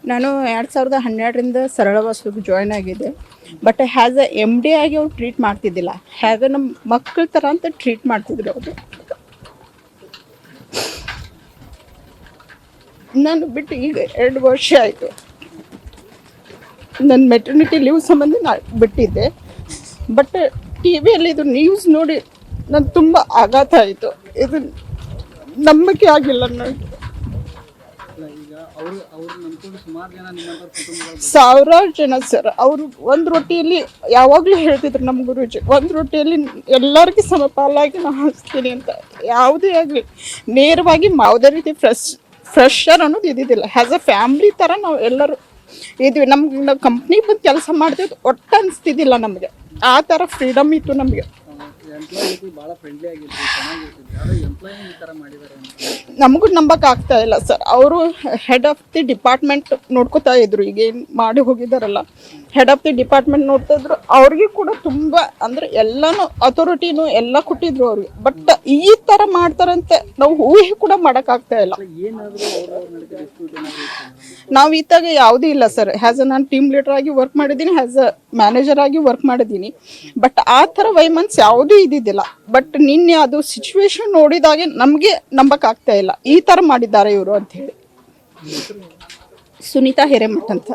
ನಾನು 2012ರಿಂದ ಸರಳವಾಸಕ್ಕೆ ಜಾಯ್ನ್ ಆಗಿದ್ದೆ. But has A MD ಆಗಿ ಅವ್ರು ಟ್ರೀಟ್ ಮಾಡ್ತಿದ್ದಿಲ್ಲ, ಹ್ಯಾಸ್ ನಮ್ಮ ಮಕ್ಕಳ ಥರ ಅಂತ ಟ್ರೀಟ್ ಮಾಡ್ತಿದ್ರು ಅವರು. ನಾನು ಬಿಟ್ಟು ಈಗ 2 ವರ್ಷ ಆಯಿತು. ನನ್ನ ಮೆಟರ್ನಿಟಿ ಲೀವ್ ಸಂಬಂಧ ನಾನು ಬಿಟ್ಟಿದ್ದೆ. ಬಟ್ ಟಿ ವಿಯಲ್ಲಿ ಇದು ನ್ಯೂಸ್ ನೋಡಿ ನಾನು ತುಂಬ ಆಘಾತ ಆಯಿತು. ಇದು ನಂಬಿಕೆ ಆಗಿಲ್ಲ ನನಗೆ. ಸಾವಿರಾರು ಜನ ಸರ್, ಅವರು ಒಂದು ರೊಟ್ಟಿಯಲ್ಲಿ ಯಾವಾಗಲೂ ಹೇಳ್ತಿದ್ರು ನಮ್ಮ ಗುರೂಜಿ, ಒಂದು ರೊಟ್ಟಿಯಲ್ಲಿ ಎಲ್ಲರಿಗೂ ಸಮಪಾಲಾಗಿ ನಾನು ಹಾಕ್ತೀನಿ ಅಂತ. ಯಾವುದೇ ಆಗಲಿ ನೇರವಾಗಿ ಯಾವುದೇ ರೀತಿ ಫ್ರೆಶರ್ ಅನ್ನೋದು ಇದ್ದಿದ್ದಿಲ್ಲ. ಹ್ಯಾಸ್ ಅ ಫ್ಯಾಮ್ಲಿ ಥರ ನಾವು ಎಲ್ಲರೂ ಇದ್ವಿ. ನಮ್ಗೆ ನಾವು ಕಂಪ್ನಿಗೆ ಬಂದು ಕೆಲಸ ಮಾಡ್ತಿದ್ದು ಒಟ್ಟು ಅನಿಸ್ತಿದ್ದಿಲ್ಲ ನಮಗೆ. ಆ ಥರ ಫ್ರೀಡಮ್ ಇತ್ತು ನಮಗೆ. ನಮಗೂ ನಂಬಕ್ಕೆ ಆಗ್ತಾ ಇಲ್ಲ ಸರ್. ಅವರು ಹೆಡ್ ಆಫ್ ದಿ ಡಿಪಾರ್ಟ್ಮೆಂಟ್ ನೋಡ್ಕೋತಾ ಇದ್ರು. ಈಗೇನು ಮಾಡಿ ಹೋಗಿದ್ದಾರಲ್ಲ, ಹೆಡ್ ಆಫ್ ದಿ ಡಿಪಾರ್ಟ್ಮೆಂಟ್ ನೋಡ್ತಾ ಇದ್ರು. ಅವ್ರಿಗೆ ಕೂಡ ತುಂಬ ಅಂದರೆ ಎಲ್ಲನೂ ಅಥಾರಿಟಿನೂ ಎಲ್ಲ ಕೊಟ್ಟಿದ್ರು ಅವ್ರಿಗೆ. ಬಟ್ ಈ ಥರ ಮಾಡ್ತಾರಂತೆ ನಾವು ಊಹೆ ಕೂಡ ಮಾಡೋಕ್ಕಾಗ್ತಾ ಇಲ್ಲ. ನಾವು ಇತ್ತಾಗ ಯಾವುದೂ ಇಲ್ಲ ಸರ್. ಹ್ಯಾಸ್ ಅ ನಾನು ಟೀಮ್ ಲೀಡರ್ ಆಗಿ ವರ್ಕ್ ಮಾಡಿದ್ದೀನಿ, ಹ್ಯಾಸ್ ಅ ಮ್ಯಾನೇಜರ್ ಆಗಿ ವರ್ಕ್ ಮಾಡಿದ್ದೀನಿ. ಬಟ್ ಆ ಥರ ವೈಮನ್ಸ್ ಯಾವುದೂ ಇದ್ದಿದ್ದಿಲ್ಲ. ಬಟ್ ನಿನ್ನೆ ಅದು ಸಿಚುವೇಶನ್ ನೋಡಿದಾಗೆ ನಮಗೆ ನಂಬಕ್ಕಾಗ್ತಾ ಇಲ್ಲ, ಈ ಥರ ಮಾಡಿದ್ದಾರೆ ಇವರು ಅಂತ ಹೇಳಿ. ಸುನೀತಾ ಹಿರೇಮಠ ಅಂತ.